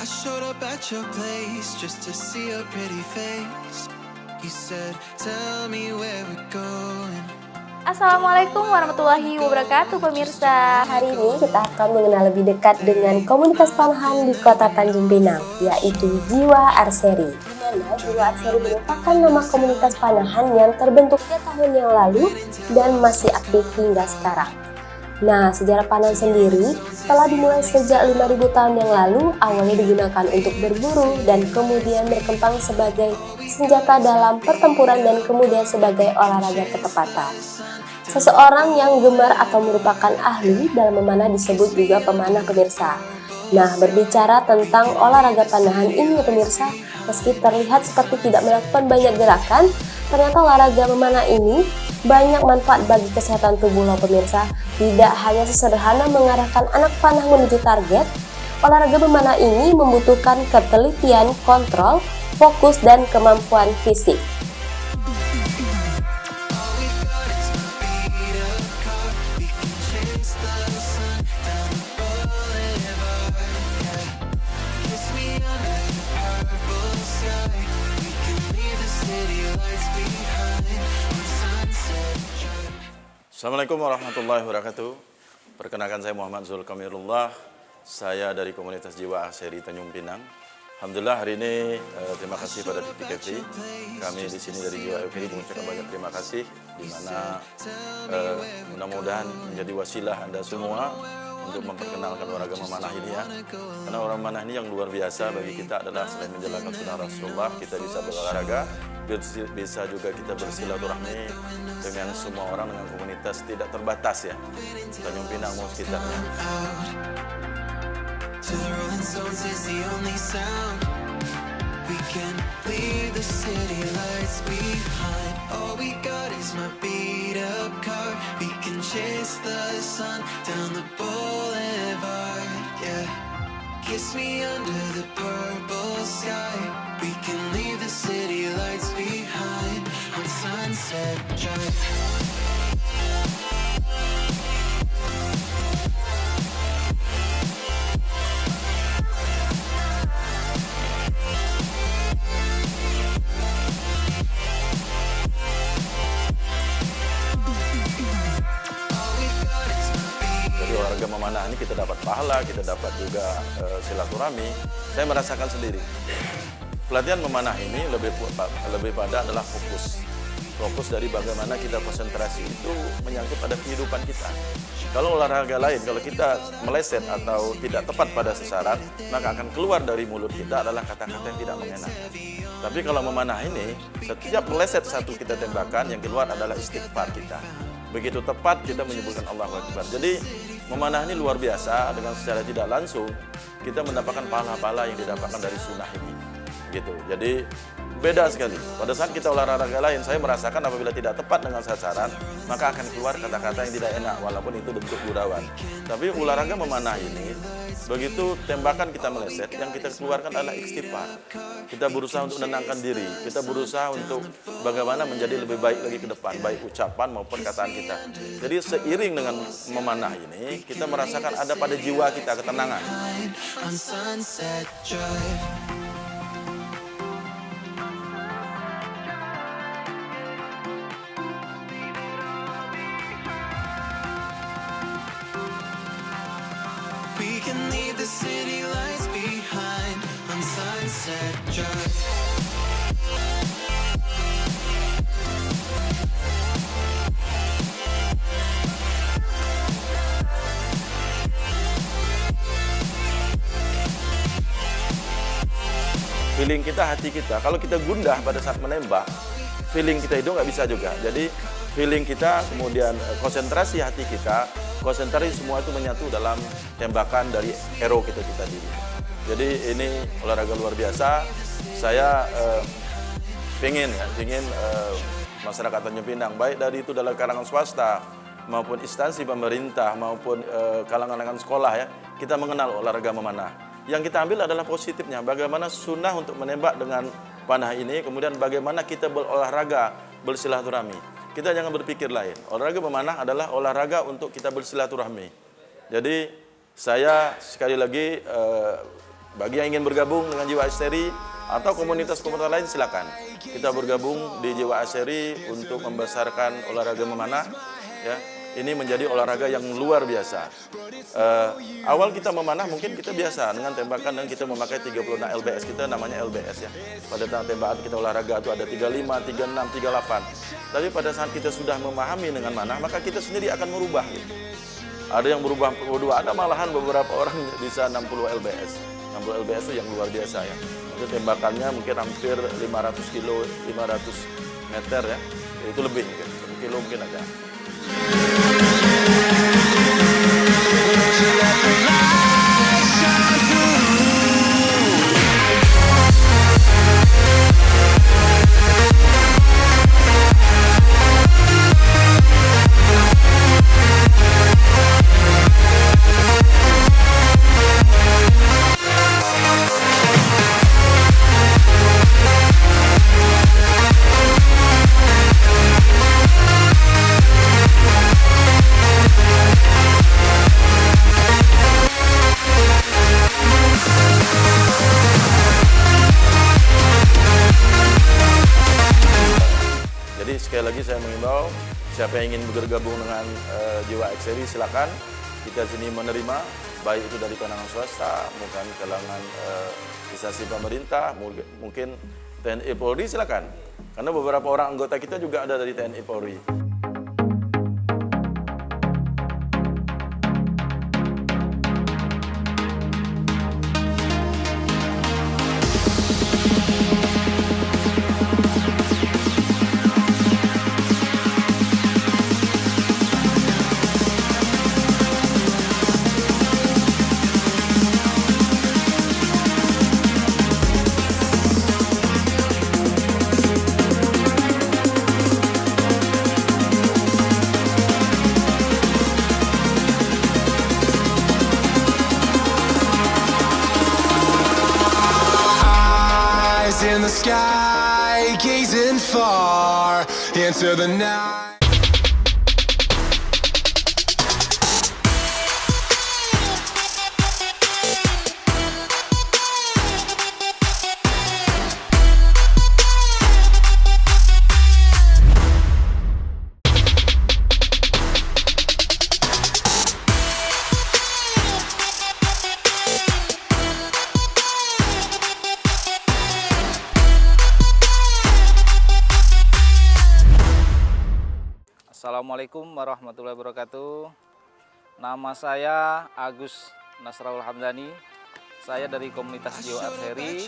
showed up at your place just to see your pretty face. You said, tell me where we're going. Assalamualaikum warahmatullahi wabarakatuh pemirsa. Hari ini kita akan mengenal lebih dekat dengan komunitas panahan di kota Tanjung Pinang, yaitu Jiwa Arseri. Di mana Jiwa Arseri merupakan nama komunitas panahan yang terbentuk 3 tahun yang lalu dan masih aktif hingga sekarang. Nah, sejarah panahan sendiri telah dimulai sejak 5.000 tahun yang lalu, awalnya digunakan untuk berburu dan kemudian berkembang sebagai senjata dalam pertempuran dan kemudian sebagai olahraga ketepatan. Seseorang yang gemar atau merupakan ahli dalam memanah disebut juga pemanah pemirsa. Nah, berbicara tentang olahraga panahan ini pemirsa, meski terlihat seperti tidak melakukan banyak gerakan, ternyata olahraga memanah ini banyak manfaat bagi kesehatan tubuh loh pemirsa. Tidak hanya sesederhana mengarahkan anak panah menuju target, olahraga memanah ini membutuhkan ketelitian, kontrol, fokus, dan kemampuan fisik. Assalamualaikum warahmatullahi wabarakatuh. Perkenalkan, saya Muhammad Zulkamirullah. Saya dari komunitas Jiwa Arseri Tanjung Pinang. Alhamdulillah hari ini terima kasih pada TTKV. Kami di sini dari Jiwa Arseri mengucapkan banyak terima kasih, di mana mudah-mudahan menjadi wasilah Anda semua untuk memperkenalkan olahraga memanah ini ya. Karena olahraga memanah ini yang luar biasa bagi kita adalah selain menjalankan sunnah Rasulullah, kita bisa berolahraga, bisa juga kita bersilaturahmi dengan semua orang, dengan komunitas tidak terbatas ya, Tanjung Pinang mau sekitarnya. Kiss me under the purple sky. We can leave the city lights behind on Sunset Drive. Olahraga memanah ini kita dapat pahala, kita dapat juga silaturahmi. Saya merasakan sendiri. Pelatihan memanah ini lebih pada adalah fokus dari bagaimana kita konsentrasi itu menyangkut pada kehidupan kita. Kalau olahraga lain, kalau kita meleset atau tidak tepat pada sasaran, maka akan keluar dari mulut kita adalah kata-kata yang tidak mengenakan. Tapi kalau memanah ini, setiap meleset satu kita tembakan, yang keluar adalah istighfar kita. Begitu tepat kita menyebutkan Allahu Akbar. Jadi memanah ini luar biasa, dengan secara tidak langsung kita mendapatkan pahala-pahala yang didapatkan dari sunnah ini. Gitu. Jadi beda sekali. Pada saat kita olahraga lain, saya merasakan apabila tidak tepat dengan sasaran, maka akan keluar kata-kata yang tidak enak, walaupun itu bentuk gurauan. Tapi olahraga memanah ini, begitu tembakan kita meleset, yang kita keluarkan adalah istighfar. Kita berusaha untuk menenangkan diri, kita berusaha untuk bagaimana menjadi lebih baik lagi ke depan, baik ucapan maupun perkataan kita. Jadi seiring dengan memanah ini, kita merasakan ada pada jiwa kita ketenangan. We can leave the city lights behind on Sunset Drive. Feeling kita, hati kita, kalau kita gundah pada saat menembak, feeling kita itu nggak bisa juga. Jadi feeling kita, kemudian konsentrasi hati kita, konsentrasi semua itu menyatu dalam tembakan dari arrow kita tadi. Jadi ini olahraga luar biasa. Saya ingin masyarakat Tanjung Pinang, baik dari itu dalam kalangan swasta maupun instansi pemerintah maupun kalangan sekolah ya, kita mengenal olahraga memanah. Yang kita ambil adalah positifnya, bagaimana sunnah untuk menembak dengan panah ini, kemudian bagaimana kita berolahraga, bersilaturahmi. Kita jangan berpikir lain. Olahraga memanah adalah olahraga untuk kita bersilaturahmi. Jadi saya sekali lagi Bagi yang ingin bergabung dengan Jiwa Archery atau komunitas-komunitas lain, silakan. Kita bergabung di Jiwa Archery untuk membesarkan olahraga memanah. Ya, ini menjadi olahraga yang luar biasa. Awal kita memanah mungkin kita biasa dengan tembakan dan kita memakai 36 LBS, kita namanya LBS ya. Pada saat tembakan kita olahraga itu ada 35, 36, 38. Tapi pada saat kita sudah memahami dengan manah, maka kita sendiri akan merubah. Gitu. Ada yang berubah 42, ada malahan beberapa orang bisa 60 LBS. 60 LBS itu yang luar biasa ya. Itu tembakannya mungkin hampir 500 kilo, 500 meter ya. Itu lebih mungkin, 1 kilo mungkin ada. Jadi sekali lagi saya mengimbau, siapa yang ingin bergabung dengan Jiwa Archery silakan. Kita sini menerima, baik itu dari kalangan swasta, bukan kalangan instansi pemerintah, mungkin TNI Polri silakan. Karena beberapa orang anggota kita juga ada dari TNI Polri. In the sky, gazing far into the night. Assalamualaikum warahmatullahi wabarakatuh. Nama saya Agus Nasraul Hamdani. Saya dari komunitas Jiwa Archery.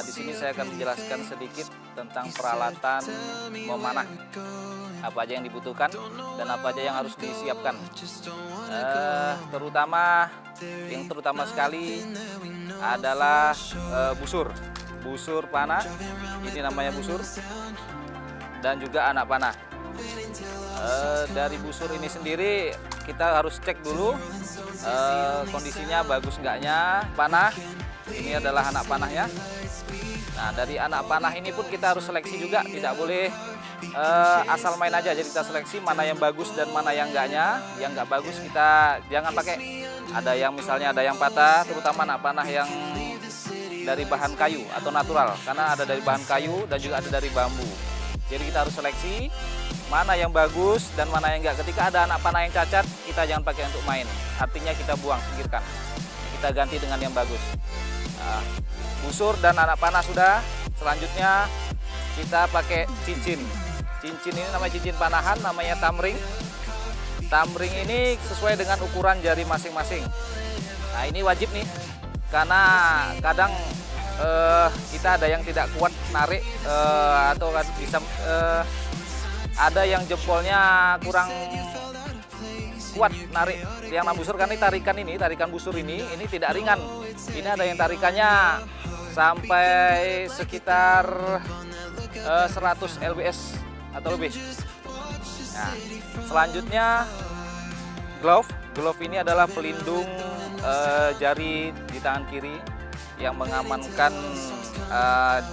Di sini saya akan menjelaskan sedikit tentang peralatan memanah. Apa aja yang dibutuhkan dan apa aja yang harus disiapkan. Terutama sekali adalah busur panah. Ini namanya busur. Dan juga anak panah. Dari busur ini sendiri kita harus cek dulu kondisinya bagus enggaknya panah. Ini adalah anak panahnya. Nah, dari anak panah ini pun kita harus seleksi juga, tidak boleh asal main aja. Jadi kita seleksi mana yang bagus dan mana yang enggaknya. Yang enggak bagus kita jangan pakai. Ada yang misalnya ada yang patah, terutama anak panah yang dari bahan kayu atau natural, karena ada dari bahan kayu dan juga ada dari bambu. Jadi kita harus seleksi mana yang bagus dan mana yang enggak. Ketika ada anak panah yang cacat, kita jangan pakai untuk main. Artinya kita buang, singkirkan. Kita ganti dengan yang bagus. Nah, busur dan anak panah sudah. Selanjutnya kita pakai cincin. Cincin ini namanya cincin panahan, namanya tamring. Tamring ini sesuai dengan ukuran jari masing-masing. Nah, ini wajib nih, karena kadang kita ada yang tidak kuat narik atau bisa ada yang jempolnya kurang kuat narik yang busur, karena tarikan busur ini tidak ringan. Ini ada yang tarikannya sampai sekitar 100 lbs atau lebih. Nah, selanjutnya glove ini adalah pelindung jari di tangan kiri yang mengamankan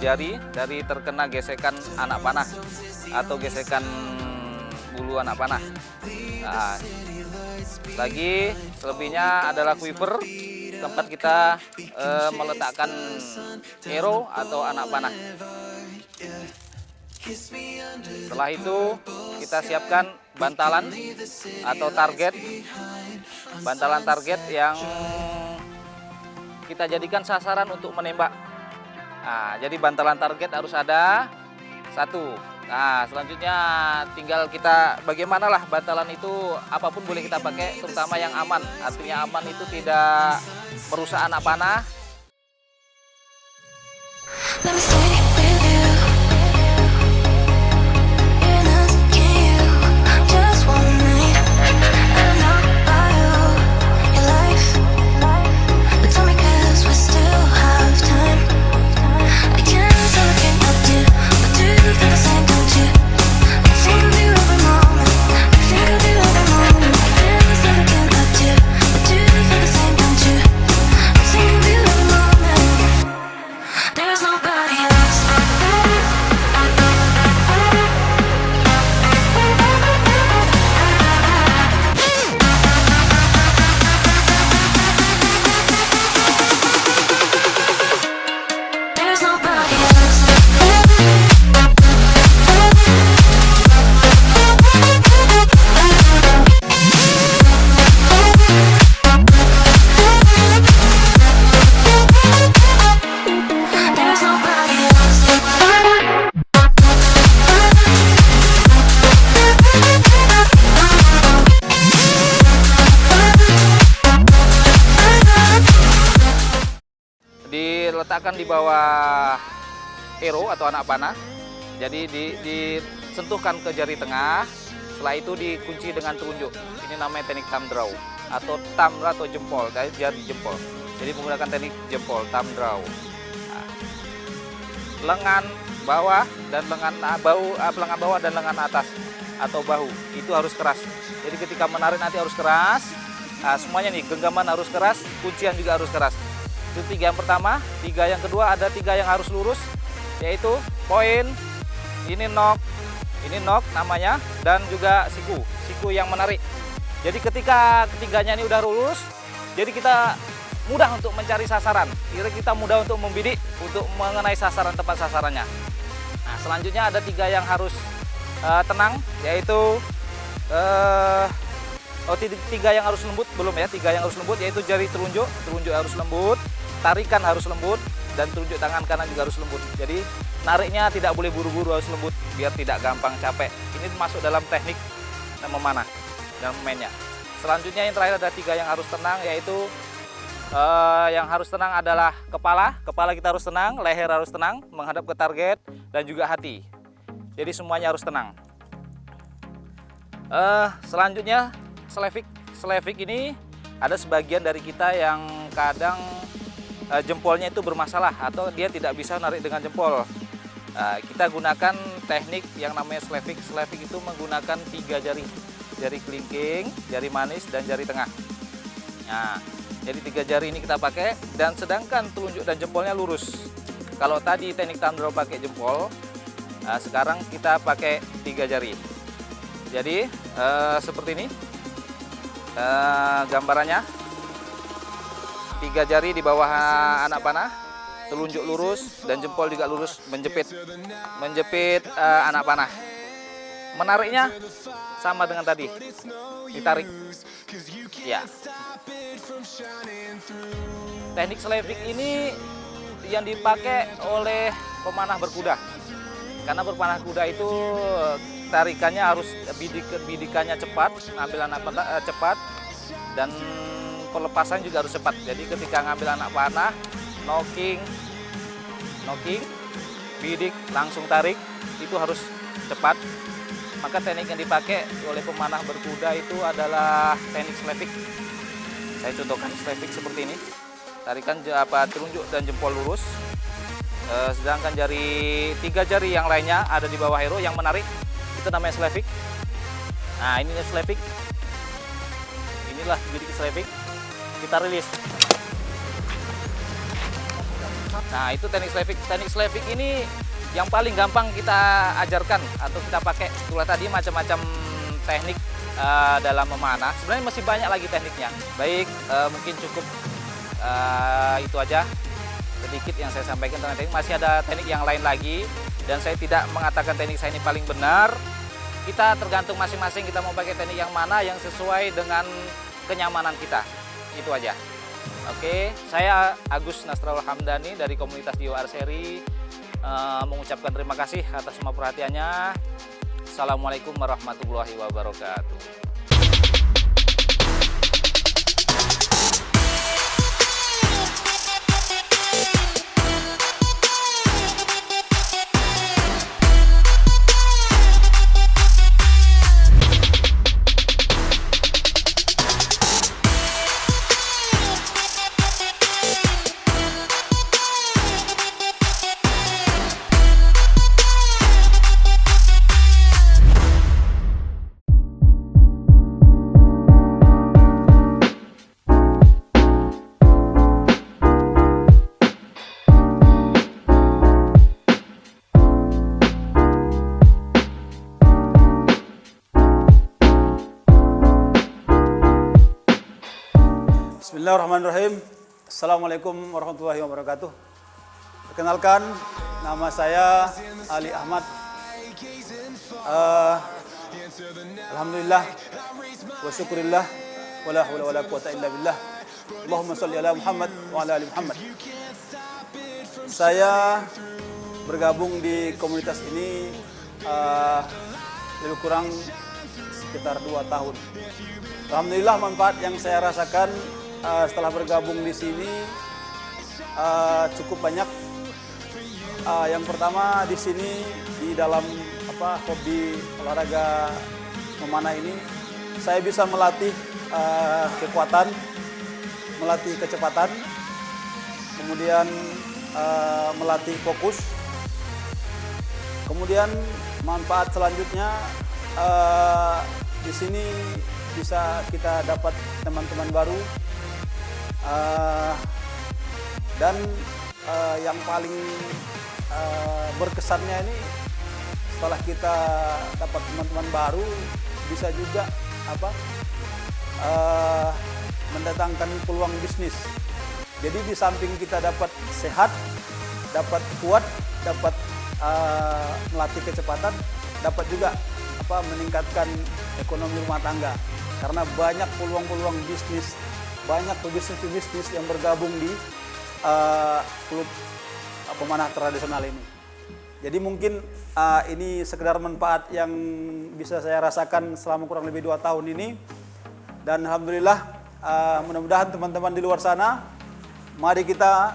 jari dari terkena gesekan anak panah atau gesekan bulu anak panah. Nah, lagi selebihnya adalah quiver. tempat kita meletakkan arrow atau anak panah. Setelah itu kita siapkan bantalan atau target, bantalan target yang kita jadikan sasaran untuk menembak. Nah, jadi bantalan target harus ada satu. Nah, selanjutnya tinggal kita bagaimanalah bantalan itu apapun boleh kita pakai, terutama yang aman. Artinya aman itu tidak merusak anak panah. Let me stay with you. You're not you. Just one night. I don't know about you, your life. But tell me 'cause we still have time. I can't say I can't help you, but do you feel the same, don't you? I think of you every moment. I think of you every moment. I can't say I can't help you, but do you feel the same, don't you? I think of you every moment. There's nobody else. There's nobody else. There's nobody else. Diletakkan di bawah arrow atau anak panah. Jadi disentuhkan ke jari tengah. Setelah itu dikunci dengan telunjuk. Ini namanya teknik thumb draw atau jempol, dari jari jempol. Jadi menggunakan teknik jempol thumb draw. Nah, lengan bawah dan lengan bawah dan lengan atas atau bahu itu harus keras. Jadi ketika menarik nanti harus keras. Nah, semuanya nih, genggaman harus keras, kuncian juga harus keras. Itu 3 yang pertama. 3 yang kedua, ada 3 yang harus lurus, yaitu poin, ini knock namanya, dan juga siku yang menarik. Jadi ketika ketiganya ini udah lurus, jadi kita mudah untuk mencari sasaran. Kita mudah untuk membidik, untuk mengenai sasaran, tempat sasarannya. Nah, selanjutnya ada 3 yang harus tenang, yaitu 3 yang harus lembut, belum ya, 3 yang harus lembut, yaitu jari telunjuk harus lembut, tarikan harus lembut, dan telunjuk tangan kanan juga harus lembut. Jadi nariknya tidak boleh buru-buru, harus lembut biar tidak gampang capek. Ini masuk dalam teknik memanah dan memainnya. Selanjutnya yang terakhir ada 3 yang harus tenang, yaitu yang harus tenang adalah kepala kita harus tenang, leher harus tenang, menghadap ke target, dan juga hati. Jadi semuanya harus tenang. Selanjutnya Slavik ini ada sebagian dari kita yang kadang jempolnya itu bermasalah atau dia tidak bisa narik dengan jempol. Kita gunakan teknik yang namanya Slavik. Slavik itu menggunakan 3 jari. Jari kelingking, jari manis, dan jari tengah. Nah, jadi 3 jari ini kita pakai, dan sedangkan telunjuk dan jempolnya lurus. Kalau tadi teknik thumb draw pakai jempol, sekarang kita pakai 3 jari. Jadi seperti ini gambarannya. 3 jari di bawah anak panah, telunjuk lurus, dan jempol juga lurus, menjepit anak panah. Menariknya sama dengan tadi, ditarik. Ya. Teknik Slavik ini yang dipakai oleh pemanah berkuda. Karena berpanah kuda itu tarikannya harus bidikannya cepat, ngambil anak panah cepat, dan pelepasan juga harus cepat. Jadi ketika ngambil anak panah, knocking, bidik, langsung tarik, itu harus cepat. Maka teknik yang dipakai oleh pemanah berkuda itu adalah teknik Slavik. Saya contohkan Slavik seperti ini. Tarikan telunjuk dan jempol lurus. Sedangkan 3 jari yang lainnya ada di bawah arrow yang menarik. Itu namanya Slavik. Nah, ini Slavik. Inilah bidik Slavik. Kita rilis. Nah, itu teknik Slavik. Teknik Slavik ini yang paling gampang kita ajarkan atau kita pakai. Itulah tadi macam-macam teknik dalam memanah. Sebenarnya masih banyak lagi tekniknya. Baik, mungkin cukup Itu aja sedikit yang saya sampaikan tentang teknik. Masih ada teknik yang lain lagi, dan saya tidak mengatakan teknik saya ini paling benar. Kita tergantung masing-masing kita mau pakai teknik yang mana yang sesuai dengan kenyamanan kita. Itu aja. Oke, saya Agus Nasrul Hamdani dari komunitas Jiwa Arseri mengucapkan terima kasih atas semua perhatiannya. Assalamualaikum warahmatullahi wabarakatuh. Bismillahirrahmanirrahim. Assalamualaikum warahmatullahi wabarakatuh. Perkenalkan, nama saya Ali Ahmad. Alhamdulillah wa syukurillah wa la hawla wa la quwata illa billah. Allahumma shalli ala Muhammad wa ala ali Muhammad. Saya bergabung di komunitas ini lebih kurang sekitar 2 tahun. Alhamdulillah manfaat yang saya rasakan setelah bergabung di sini cukup banyak. Yang pertama di sini di dalam hobi olahraga memanah ini saya bisa melatih kekuatan, melatih kecepatan, kemudian melatih fokus. Kemudian manfaat selanjutnya di sini bisa kita dapat teman-teman baru, dan yang paling berkesannya ini setelah kita dapat teman-teman baru bisa juga mendatangkan peluang bisnis. Jadi di samping kita dapat sehat, dapat kuat, dapat melatih kecepatan, dapat juga meningkatkan ekonomi rumah tangga. Karena banyak peluang-peluang bisnis, banyak pebisnis yang bergabung di klub pemanah tradisional ini. Jadi mungkin ini sekedar manfaat yang bisa saya rasakan selama kurang lebih 2 tahun ini. Dan alhamdulillah, mudah-mudahan teman-teman di luar sana, mari kita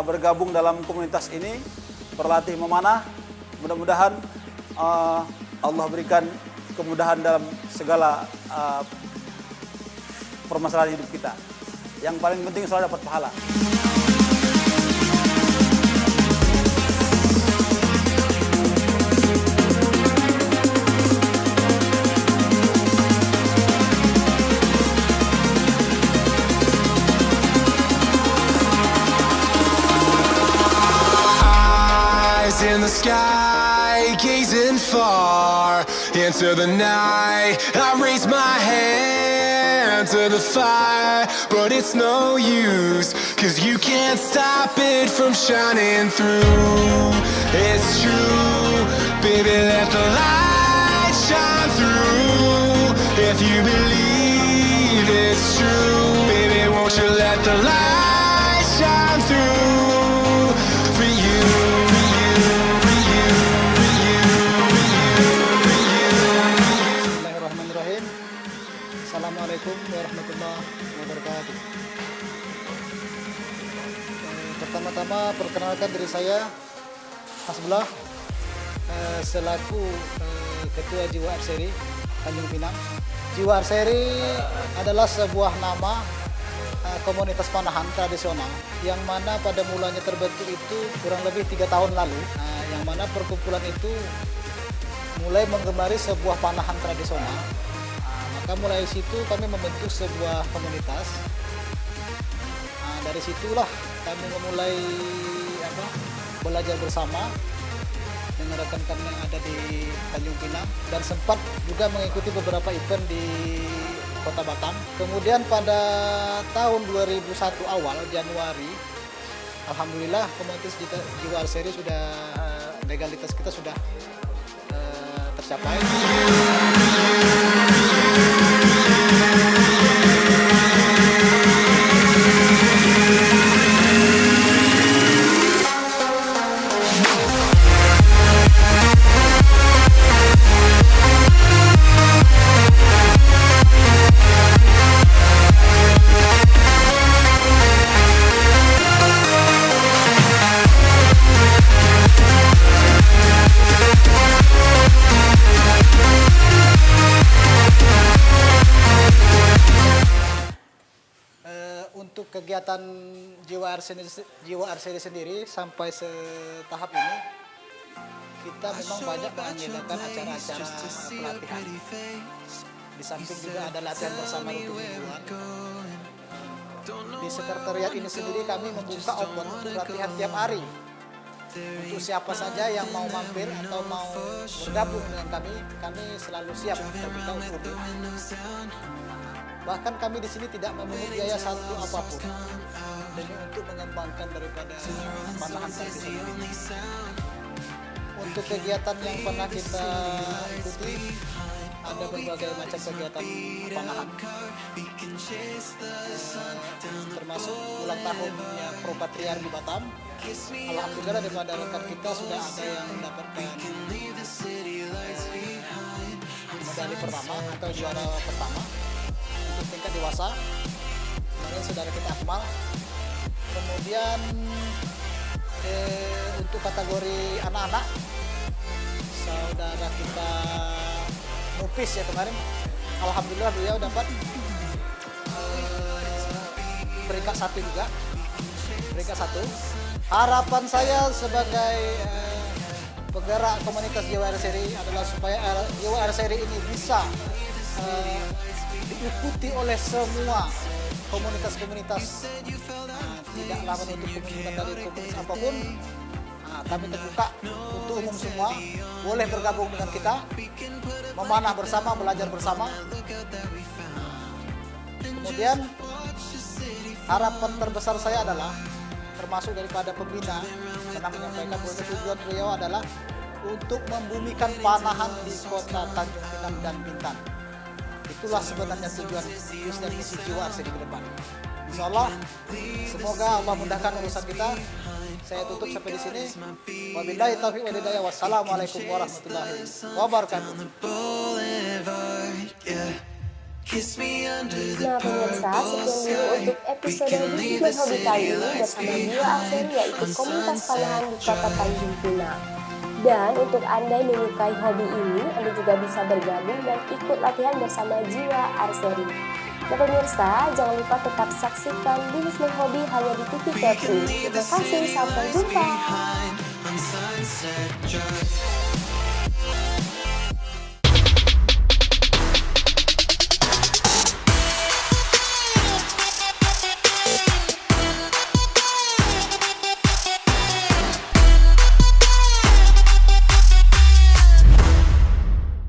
bergabung dalam komunitas ini, berlatih memanah. Mudah-mudahan Allah berikan kemudahan dalam segala permasalahan hidup kita. Yang paling penting selalu dapat pahala. Eyes in the sky, gazing far into the night. I raise my hand to the fire, but it's no use, 'cause you can't stop it from shining through. It's true, baby, let the light shine through. If you believe it's true, baby, won't you let the light shine through for you. Assalamualaikum warahmatullahi wabarakatuh. Pertama-tama perkenalkan diri saya Hasbullah, selaku Ketua Jiwa Arseri Tanjung Pinang. Jiwa Arseri adalah sebuah nama komunitas panahan tradisional yang mana pada mulanya terbentuk itu kurang lebih 3 tahun lalu, yang mana perkumpulan itu mulai menggemari sebuah panahan tradisional. Maka mulai situ kami membentuk sebuah komunitas. Dari situlah kami memulai belajar bersama dengan rekan-rekan yang ada di Tanjung Pinang, dan sempat juga mengikuti beberapa event di Kota Batam. Kemudian pada tahun 2001 awal Januari, alhamdulillah komunitas Jiwa Arseri sudah legalitas kita sudah tercapai. Untuk kegiatan Jiwa Arseri sendiri sampai setahap ini kita memang banyak mengadakan acara-acara pelatihan. Di samping juga ada latihan bersama untuk mingguan. Di sekretariat ini sendiri kami membuka open untuk latihan tiap hari. Untuk siapa saja yang mau mampir atau mau bergabung dengan kami selalu siap terbuka untuk umum. Bahkan kami di sini tidak memungut biaya satu apapun demi untuk mengembangkan daripada panahan tadi sendiri. Untuk kegiatan yang pernah kita ikuti, ada berbagai macam kegiatan panahan, termasuk ulang tahunnya Propatriar di Batam. Alhamdulillah daripada rekan kita sudah ada yang mendapatkan medali pertama atau juara pertama untuk tingkat dewasa. Kemarin saudara kita Akmal. Kemudian untuk kategori anak-anak, saudara kita Nupis ya kemarin, alhamdulillah beliau dapat peringkat 1 juga, peringkat 1. Harapan saya sebagai penggerak komunitas Jiwa Arseri adalah supaya Jiwa Arseri ini bisa diikuti oleh semua komunitas-komunitas, tidaklah menutup kemungkinan dari komunitas apapun. Kami terbuka untuk umum semua, boleh bergabung dengan kita, memanah bersama, belajar bersama. Kemudian harapan terbesar saya adalah, termasuk daripada pembina, pernah menyampaikan bahwa tujuan beliau adalah untuk membumikan panahan di kota Tanjung Pinang dan Bintan. Itulah sebenarnya tujuan dan misi Jiwa Arseri ke depan. Insya Allah, semoga Allah mudahkan urusan kita. Saya tutup sampai di sini. Wabillahi taufiq wal hidayah. Wassalamualaikum warahmatullahi wabarakatuh. Nah pemirsa, sekian dulu untuk episode Bisnis Hobi kali ini bersama Jiwa Arseri, yaitu komunitas panahan di kota Tanjung Pinang. Dan untuk Anda yang menyukai hobi ini, Anda juga bisa bergabung dan ikut latihan bersama Jiwa Arseri. Nah pemirsa, jangan lupa tetap saksikan Bisnis Hobi hanya di TV Kepri. Terima kasih, sampai jumpa.